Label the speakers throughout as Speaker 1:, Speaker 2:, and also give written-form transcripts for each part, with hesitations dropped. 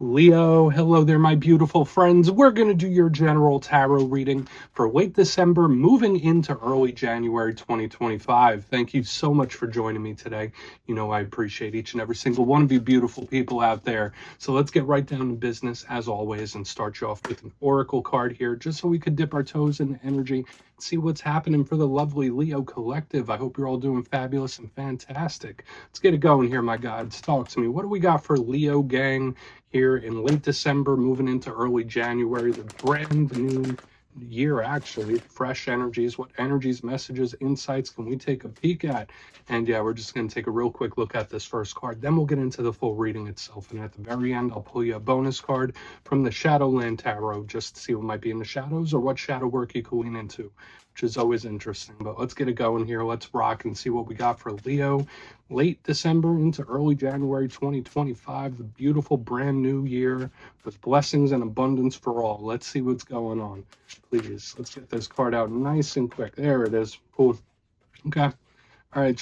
Speaker 1: Leo, hello there, my beautiful friends. We're going to do your general tarot reading for late December, moving into early January 2025. Thank you so much for joining me today. You know, I appreciate each and every single one of you beautiful people out there. So let's get right down to business, as always, and start you off with an oracle card here, just so we could dip our toes in the energy, see what's happening for the lovely Leo collective. I hope you're all doing fabulous and fantastic. Let's get it going here, my gods. Talk to me. What do we got for Leo gang here in late December, moving into early January, the brand new year, actually, fresh energies? What energies, messages, insights can we take a peek at? And yeah, we're just going to take a real quick look at this first card. Then we'll get into the full reading itself. And at the very end, I'll pull you a bonus card from the Shadowland Tarot, just to see what might be in the shadows or what shadow work you can lean into, which is always interesting. But let's get it going here. Let's rock and see what we got for Leo. Late December into early January 2025, the beautiful brand new year with blessings and abundance for all. Let's see what's going on. Please, let's get this card out nice and quick. There it is. Cool. Okay. All right.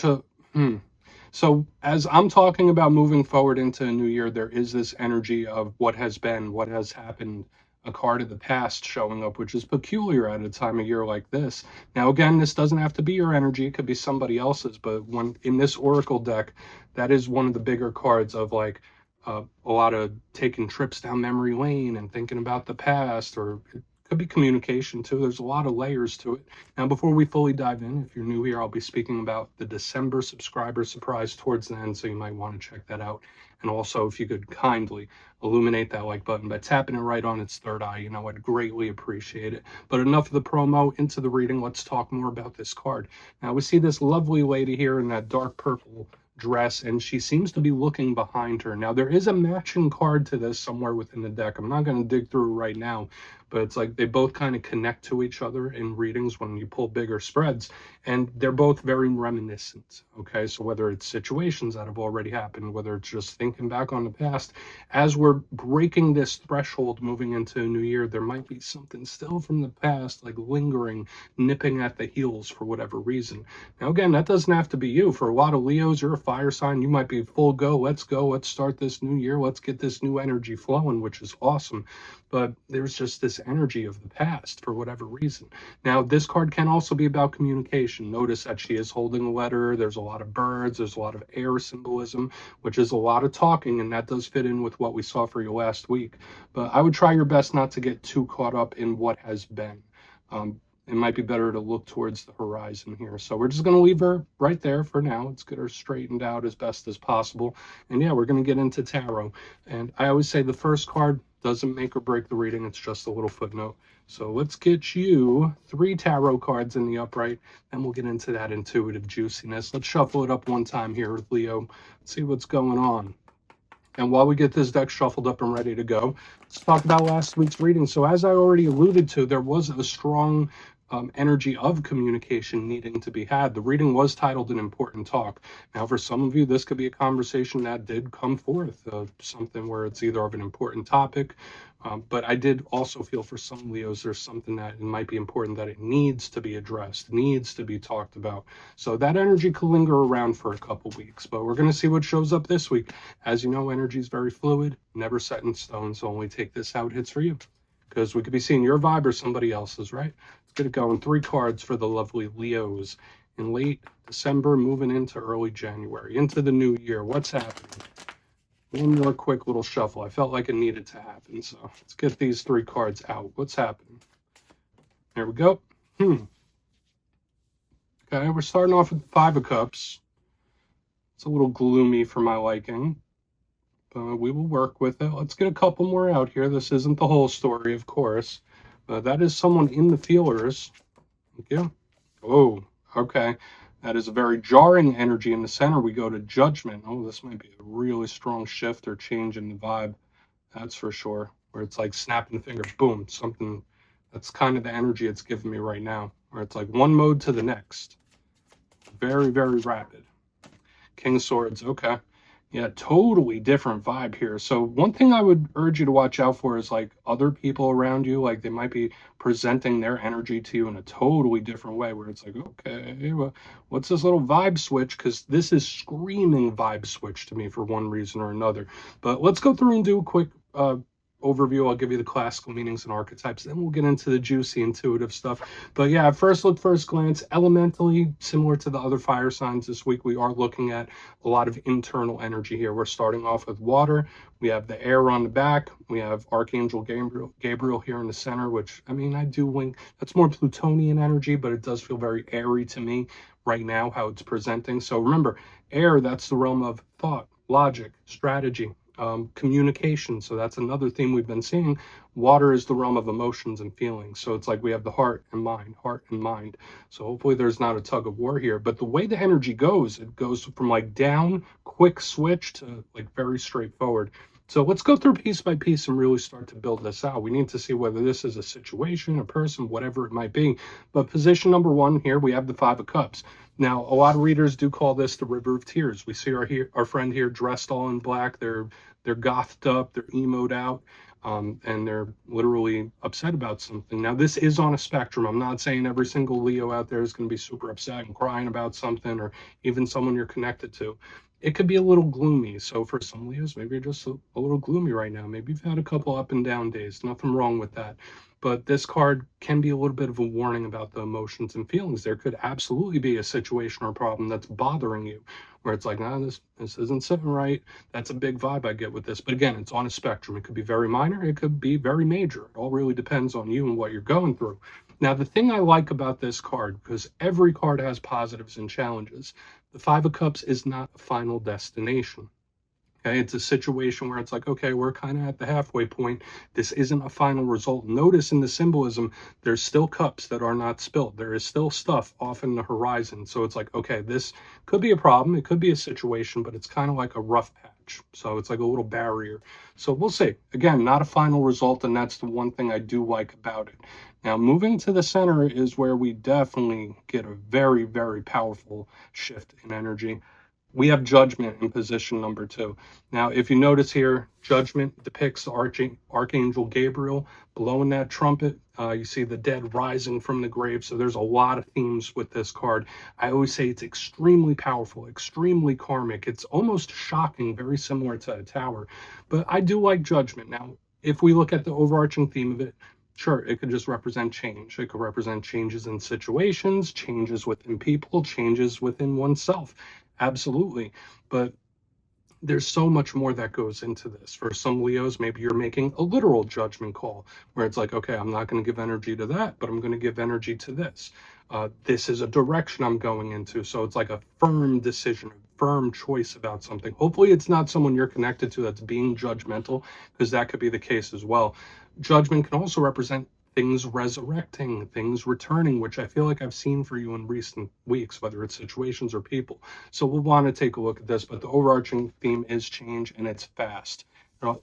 Speaker 1: So as I'm talking about moving forward into a new year, there is this energy of what has been, what has happened, a card of the past showing up, which is peculiar at a time of year like this. Now, again, this doesn't have to be your energy. It could be somebody else's. But when in this oracle deck, that is one of the bigger cards of like a lot of taking trips down memory lane and thinking about the past, or it could be communication too. There's a lot of layers to it. Now, before we fully dive in, if you're new here, I'll be speaking about the December subscriber surprise towards the end, so you might want to check that out. And also, if you could kindly illuminate that like button by tapping it right on its third eye, you know, I'd greatly appreciate it. But enough of the promo, into the reading. Let's talk more about this card. Now, we see this lovely lady here in that dark purple dress, and she seems to be looking behind her. Now, there is a matching card to this somewhere within the deck. I'm not going to dig through right now, but it's like they both kind of connect to each other in readings when you pull bigger spreads, and they're both very reminiscent. Okay, so whether it's situations that have already happened, whether it's just thinking back on the past, as we're breaking this threshold moving into a new year, there might be something still from the past, like lingering, nipping at the heels for whatever reason. Now, again, that doesn't have to be you. For a lot of Leos, you're a fire sign. You might be full go. Let's go. Let's start this new year. Let's get this new energy flowing, which is awesome. But there's just this energy of the past for whatever reason. Now, this card can also be about communication. Notice that she is holding a letter. There's a lot of birds. There's a lot of air symbolism, which is a lot of talking, and that does fit in with what we saw for you last week. But I would try your best not to get too caught up in what has been. It might be better to look towards the horizon here. So we're just going to leave her right there for now. Let's get her straightened out as best as possible. And yeah, we're going to get into tarot. And I always say the first card doesn't make or break the reading. It's just a little footnote. So let's get you 3 tarot cards in the upright, and we'll get into that intuitive juiciness. Let's shuffle it up one time here with Leo. Let's see what's going on. And while we get this deck shuffled up and ready to go, let's talk about last week's reading. So as I already alluded to, there was a strong energy of communication needing to be had. The reading was titled An Important Talk. Now, for some of you, this could be a conversation that did come forth, something where it's either of an important topic, but I did also feel for some Leos, there's something that it might be important that it needs to be addressed, needs to be talked about. So that energy could linger around for a couple weeks, but we're going to see what shows up this week. As you know, energy is very fluid, never set in stone, so only take this how it hits for you, because we could be seeing your vibe or somebody else's, right? Let's get it going. 3 cards for the lovely Leos in late December, moving into early January, into the new year. What's happening? One more quick little shuffle. I felt like it needed to happen, so let's get these 3 cards out. What's happening? There we go. Okay, we're starting off with the 5 of Cups. It's a little gloomy for my liking, but we will work with it. Let's get a couple more out here. This isn't the whole story, of course. That is someone in the feelers. Thank you. Oh, okay. That is a very jarring energy. In the center, we go to Judgment. Oh, this might be a really strong shift or change in the vibe. That's for sure. Where it's like snapping the fingers, boom, something. That's kind of the energy it's giving me right now. Where it's like one mode to the next. Very, very rapid. King of Swords, okay. Yeah, totally different vibe here. So one thing I would urge you to watch out for is like other people around you, like they might be presenting their energy to you in a totally different way, where it's like, okay, well, what's this little vibe switch? Because this is screaming vibe switch to me for one reason or another. But let's go through and do a quick overview. I'll give you the classical meanings and archetypes, then we'll get into the juicy intuitive stuff. But yeah, at first look, first glance, elementally similar to the other fire signs this week, we are looking at a lot of internal energy here. We're starting off with water. We have the air on the back. We have Archangel Gabriel here in the center, which, I mean, I do wink. That's more Plutonian energy, but it does feel very airy to me right now, how it's presenting. So remember, air, that's the realm of thought, logic, strategy, communication. So that's another theme we've been seeing. Water is the realm of emotions and feelings. So it's like we have the heart and mind, heart and mind. So hopefully there's not a tug of war here. But the way the energy goes, it goes from like down, quick switch to like very straightforward. So let's go through piece by piece and really start to build this out. We need to see whether this is a situation, a person, whatever it might be. But position number one here, we have the Five of Cups. Now, a lot of readers do call this the River of Tears. We see our friend here dressed all in black. They're gothed up, they're emoed out, and they're literally upset about something. Now, this is on a spectrum. I'm not saying every single Leo out there is going to be super upset and crying about something, or even someone you're connected to. It could be a little gloomy. So for some Leos, maybe you're just a little gloomy right now. Maybe you've had a couple up and down days. Nothing wrong with that. But this card can be a little bit of a warning about the emotions and feelings. There could absolutely be a situation or problem that's bothering you, where it's like, nah, this isn't sitting right. That's a big vibe I get with this. But again, it's on a spectrum. It could be very minor. It could be very major. It all really depends on you and what you're going through. Now, the thing I like about this card, because every card has positives and challenges, the Five of Cups is not a final destination. Okay, it's a situation where it's like, okay, we're kind of at the halfway point. This isn't a final result. Notice in the symbolism, there's still cups that are not spilled. There is still stuff off in the horizon. So it's like, okay, this could be a problem. It could be a situation, but it's kind of like a rough patch. So it's like a little barrier. So we'll see. Again, not a final result, and that's the one thing I do like about it. Now, moving to the center is where we definitely get a very, very powerful shift in energy. We have Judgment in position number two. Now, if you notice here, Judgment depicts Archangel Gabriel blowing that trumpet. You see the dead rising from the grave. So there's a lot of themes with this card. I always say it's extremely powerful, extremely karmic. It's almost shocking, very similar to a tower. But I do like Judgment. Now, if we look at the overarching theme of it, sure, it could just represent change. It could represent changes in situations, changes within people, changes within oneself. Absolutely. But there's so much more that goes into this. For some Leos, maybe you're making a literal judgment call where it's like, okay, I'm not going to give energy to that, but I'm going to give energy to this. This is a direction I'm going into. So it's like a firm decision, a firm choice about something. Hopefully it's not someone you're connected to that's being judgmental, because that could be the case as well. Judgment can also represent things resurrecting, things returning, which I feel like I've seen for you in recent weeks, whether it's situations or people. So we'll want to take a look at this, but the overarching theme is change, and it's fast.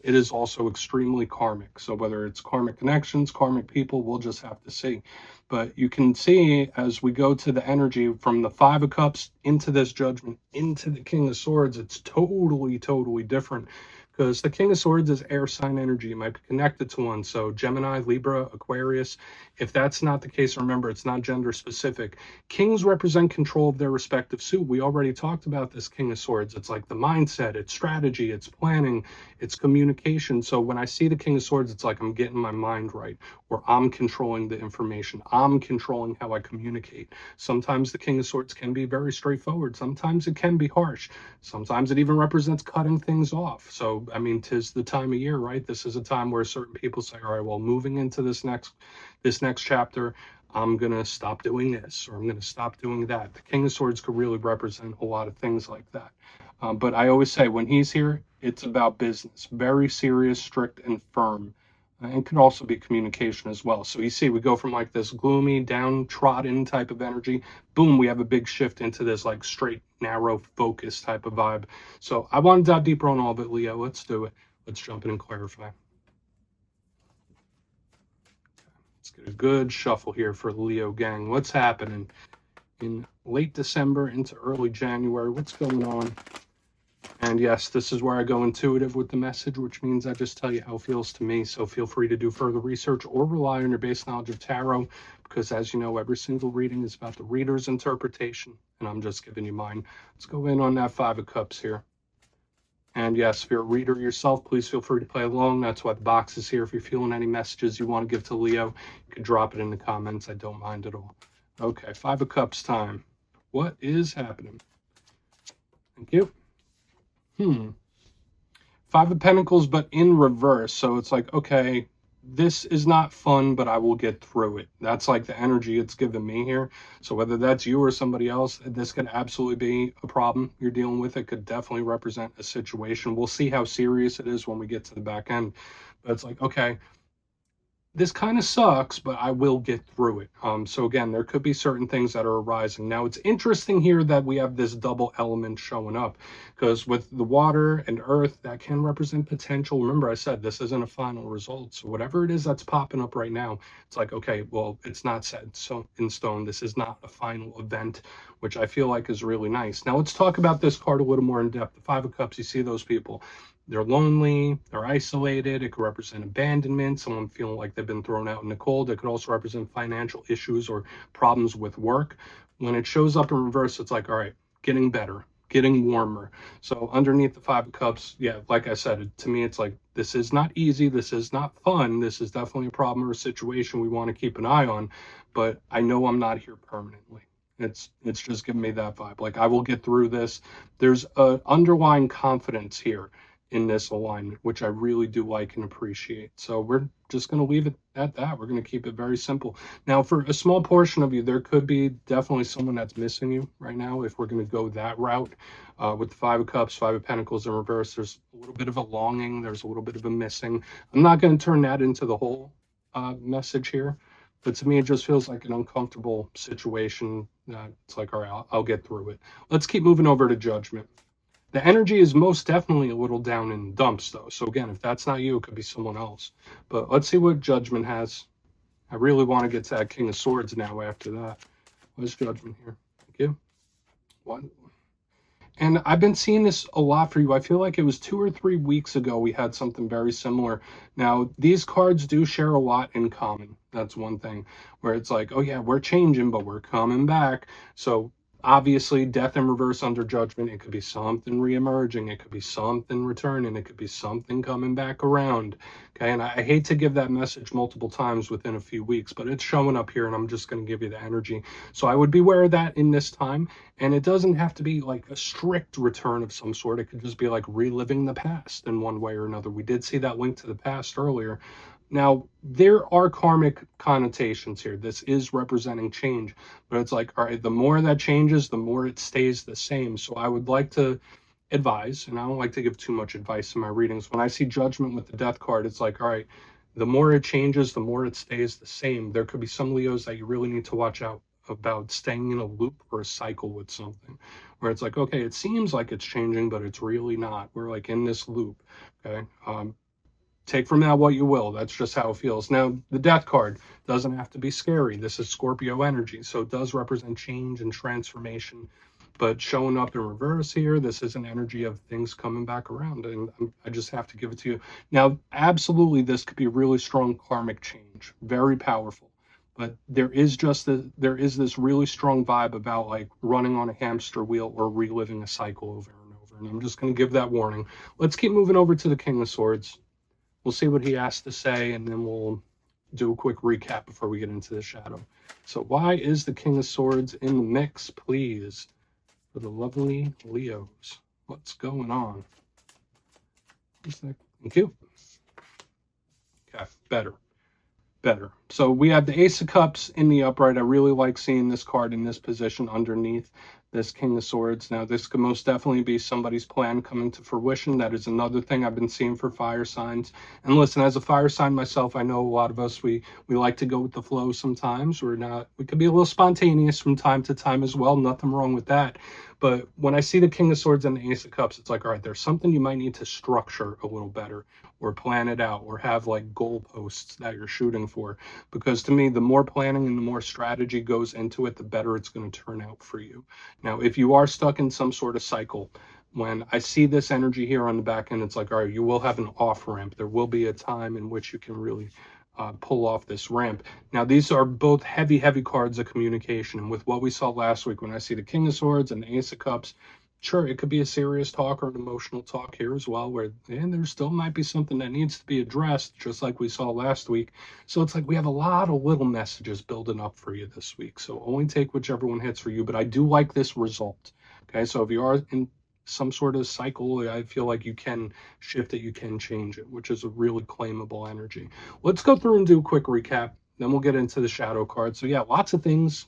Speaker 1: It is also extremely karmic. So whether it's karmic connections, karmic people, we'll just have to see. But you can see as we go to the energy from the Five of Cups into this Judgment, into the King of Swords, it's totally, totally different. Because the King of Swords is air sign energy. You might be connected to one. So Gemini, Libra, Aquarius. If that's not the case, remember, it's not gender specific. Kings represent control of their respective suit. We already talked about this King of Swords. It's like the mindset, it's strategy, it's planning, it's communication. So when I see the King of Swords, it's like I'm getting my mind right, or I'm controlling the information. I'm controlling how I communicate. Sometimes the King of Swords can be very straightforward. Sometimes it can be harsh. Sometimes it even represents cutting things off. So I mean, 'tis the time of year, right? This is a time where certain people say, all right, well, moving into this next chapter, I'm going to stop doing this, or I'm going to stop doing that. The King of Swords could really represent a lot of things like that. But I always say when he's here, it's about business, very serious, strict, and firm. And could also be communication as well. So you see, we go from like this gloomy, downtrodden type of energy, boom, we have a big shift into this like straight, narrow, focus type of vibe. So I want to dive deeper on all of it, Leo. Let's do it. Let's jump in and clarify. Let's get a good shuffle here for the Leo gang. What's happening in late December into early January? What's going on? And yes, this is where I go intuitive with the message, which means I just tell you how it feels to me. So feel free to do further research or rely on your base knowledge of tarot, because as you know, every single reading is about the reader's interpretation, and I'm just giving you mine. Let's go in on that Five of Cups here. And yes, if you're a reader yourself, please feel free to play along. That's why the box is here. If you're feeling any messages you want to give to Leo, you can drop it in the comments. I don't mind at all. Okay, Five of Cups time. What is happening? Thank you. Five of Pentacles, but in reverse. So it's like, okay, this is not fun, but I will get through it. That's like the energy it's given me here. So whether that's you or somebody else, this could absolutely be a problem you're dealing with. It could definitely represent a situation. We'll see how serious it is when we get to the back end. But it's like, okay, this kind of sucks, but I will get through it. So again, there could be certain things that are arising. Now, it's interesting here that we have this double element showing up, because with the water and earth, that can represent potential. Remember, I said this isn't a final result. So whatever it is that's popping up right now, it's like, okay, well, it's not set in stone. This is not a final event, which I feel like is really nice. Now, let's talk about this card a little more in depth. The Five of Cups, you see those people. They're lonely, they're isolated. It could represent abandonment, someone feeling like they've been thrown out in the cold. It could also represent financial issues or problems with work. When it shows up in reverse, it's like, all right, getting better, getting warmer. So underneath the Five of Cups, yeah, like I said, to me, it's like, this is not easy. This is not fun. This is definitely a problem or a situation we want to keep an eye on. But I know I'm not here permanently. It's just giving me that vibe. Like, I will get through this. There's an underlying confidence here in this alignment, which I really do like and appreciate. So we're just going to leave it at that. We're going to keep it very simple. Now, for a small portion of you, there could be definitely someone that's missing you right now. If we're going to go that route with the Five of Cups, Five of Pentacles in reverse, there's a little bit of a longing. There's a little bit of a missing. I'm not going to turn that into the whole message here. But to me, it just feels like an uncomfortable situation. It's like, all right, I'll get through it. Let's keep moving over to Judgment. The energy is most definitely a little down in the dumps, though. So again, if that's not you, it could be someone else. But let's see what Judgment has. I really want to get to that King of Swords now after that. What's Judgment here? Thank you. What? And I've been seeing this a lot for you. I feel like it was 2 or 3 weeks ago we had something very similar. Now, these cards do share a lot in common. That's one thing, where it's like, oh yeah, we're changing, but we're coming back. So obviously, death in reverse under Judgment, it could be something re-emerging, it could be something returning, it could be something coming back around. Okay, and I hate to give that message multiple times within a few weeks, but it's showing up here, and I'm just going to give you the energy. So I would be aware of that in this time, and it doesn't have to be like a strict return of some sort. It could just be like reliving the past in one way or another. We did see that link to the past earlier. Now, there are karmic connotations here. This is representing change, but it's like, all right, the more that changes, the more it stays the same. So I would like to advise, and I don't like to give too much advice in my readings. When I see Judgment with the Death card, it's like, all right, the more it changes, the more it stays the same. There could be some Leos that you really need to watch out about staying in a loop or a cycle with something, where it's like, okay, it seems like it's changing, but it's really not. We're like in this loop, okay? Take from that what you will. That's just how it feels. Now, the Death card doesn't have to be scary. This is Scorpio energy, so it does represent change and transformation. But showing up in reverse here, this is an energy of things coming back around, and I just have to give it to you. Now, absolutely, this could be a really strong karmic change, very powerful. But there is this really strong vibe about like running on a hamster wheel or reliving a cycle over and over. And I'm just going to give that warning. Let's keep moving over to the King of Swords. We'll see what he has to say, and then we'll do a quick recap before we get into the shadow. So why is the King of Swords in the mix, please, for the lovely Leos? What's going on? Thank you. Okay, better. So we have the Ace of Cups in the upright. I really like seeing this card in this position underneath this King of Swords. Now, this could most definitely be somebody's plan coming to fruition. That is another thing I've been seeing for fire signs. And listen, as a fire sign myself, I know a lot of us, we like to go with the flow sometimes. We could be a little spontaneous from time to time as well. Nothing wrong with that. But when I see the King of Swords and the Ace of Cups, it's like, all right, there's something you might need to structure a little better or plan it out or have like goalposts that you're shooting for. Because to me, the more planning and the more strategy goes into it, the better it's going to turn out for you. Now, if you are stuck in some sort of cycle, when I see this energy here on the back end, it's like, all right, you will have an off ramp. There will be a time in which you can really pull off this ramp. Now, these are both heavy cards of communication. And with what we saw last week, when I see the King of Swords and the Ace of Cups, Sure, it could be a serious talk or an emotional talk here as well, where and there still might be something that needs to be addressed, just like we saw last week. So it's like we have a lot of little messages building up for you this week. So only take whichever one hits for you. But I do like this result. Okay, so if you are in some sort of cycle, I feel like you can shift it, you can change it, which is a really claimable energy. Let's go through and do a quick recap. Then we'll get into the shadow card. So yeah, lots of things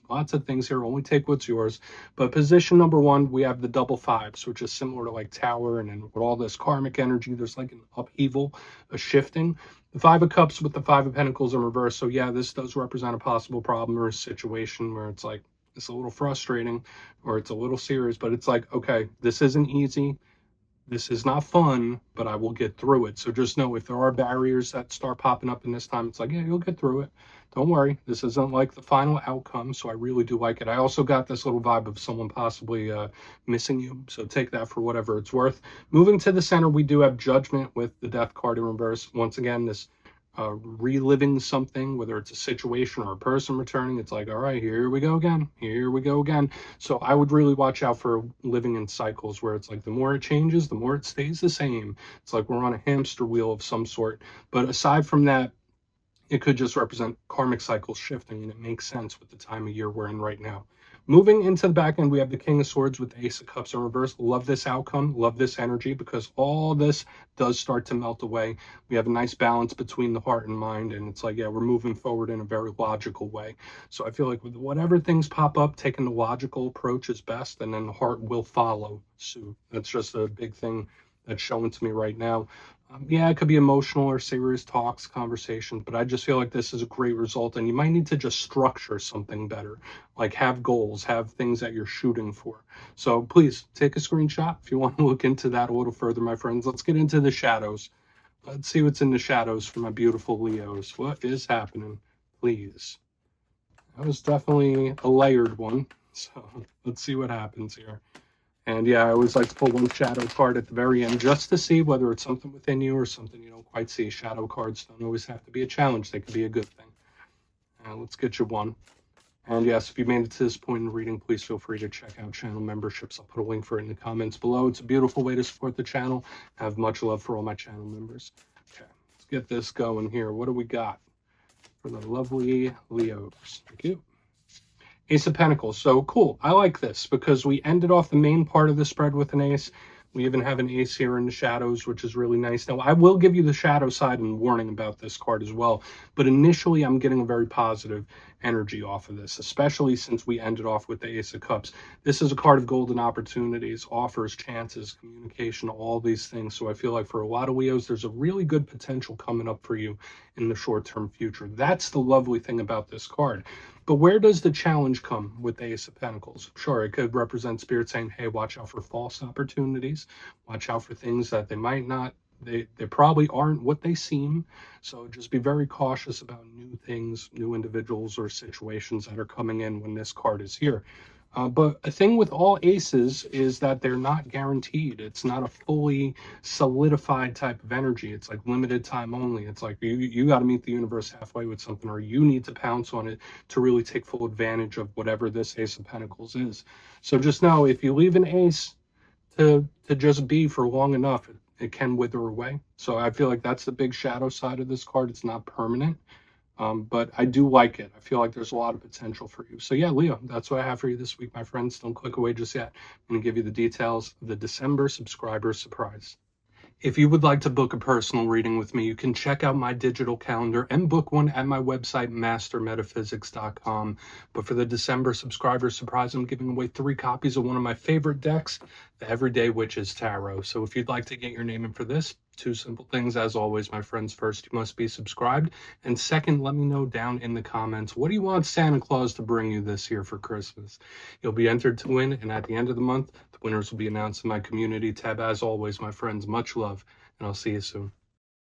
Speaker 1: here. Only take what's yours. But position number one, we have the double fives, which is similar to like Tower, and then with all this karmic energy, there's like an upheaval, a shifting. The Five of Cups with the Five of Pentacles in reverse. So yeah, this does represent a possible problem or a situation where it's like it's a little frustrating or it's a little serious, but it's like, okay, this isn't easy. This is not fun, but I will get through it. So just know if there are barriers that start popping up in this time, it's like, yeah, you'll get through it. Don't worry. This isn't like the final outcome. So I really do like it. I also got this little vibe of someone possibly missing you. So take that for whatever it's worth. Moving to the center, we do have Judgment with the Death card in reverse. Once again, this reliving something, whether it's a situation or a person returning, it's like, all right, here we go again. Here we go again. So I would really watch out for living in cycles where it's like the more it changes, the more it stays the same. It's like we're on a hamster wheel of some sort. But aside from that, it could just represent karmic cycles shifting, and it makes sense with the time of year we're in right now. Moving into the back end, we have the King of Swords with the Ace of Cups in reverse. Love this outcome, love this energy, because all this does start to melt away. We have a nice balance between the heart and mind, and it's like, yeah, we're moving forward in a very logical way. So I feel like with whatever things pop up, taking the logical approach is best, and then the heart will follow suit. That's just a big thing that's showing to me right now. Yeah, it could be emotional or serious talks, conversations, but I just feel like this is a great result, and you might need to just structure something better, like have goals, have things that you're shooting for. So please take a screenshot if you want to look into that a little further, my friends. Let's get into the shadows. Let's see what's in the shadows for my beautiful Leos. What is happening, please? That was definitely a layered one, so let's see what happens here. And yeah, I always like to pull one shadow card at the very end just to see whether it's something within you or something you don't quite see. Shadow cards don't always have to be a challenge. They could be a good thing. Let's get you one. And yes, if you made it to this point in the reading, please feel free to check out channel memberships. I'll put a link for it in the comments below. It's a beautiful way to support the channel. I have much love for all my channel members. Okay, let's get this going here. What do we got for the lovely Leos? Thank you. Ace of Pentacles. So cool. I like this because we ended off the main part of the spread with an ace. We even have an ace here in the shadows, which is really nice. Now, I will give you the shadow side and warning about this card as well. But initially, I'm getting a very positive energy off of this, especially since we ended off with the Ace of Cups. This is a card of golden opportunities, offers, chances, communication, all these things. So I feel like for a lot of Leos, there's a really good potential coming up for you in the short-term future. That's the lovely thing about this card. But where does the challenge come with the Ace of Pentacles? Sure, it could represent Spirit saying, hey, watch out for false opportunities. Watch out for things that they might not, they probably aren't what they seem. So just be very cautious about new things, new individuals or situations that are coming in when this card is here. But a thing with all aces is that they're not guaranteed. It's not a fully solidified type of energy. It's like limited time only. It's like you got to meet the universe halfway with something, or you need to pounce on it to really take full advantage of whatever this Ace of Pentacles is. So just know if you leave an ace to just be for long enough, it can wither away. So I feel like that's the big shadow side of this card. It's not permanent. But I do like it. I feel like there's a lot of potential for you. So yeah, Leo, that's what I have for you this week, my friends. Don't click away just yet. I'm going to give you the details of the December subscriber surprise. If you would like to book a personal reading with me, you can check out my digital calendar and book one at my website, mastermetaphysics.com. But for the December subscriber surprise, I'm giving away 3 copies of one of my favorite decks, the Everyday Witches Tarot. So if you'd like to get your name in for this, 2 simple things as always, my friends. First, you must be subscribed. And second, let me know down in the comments, what do you want Santa Claus to bring you this year for Christmas? You'll be entered to win, and at the end of the month, the winners will be announced in my community tab. As always, my friends, much love, and I'll see you soon.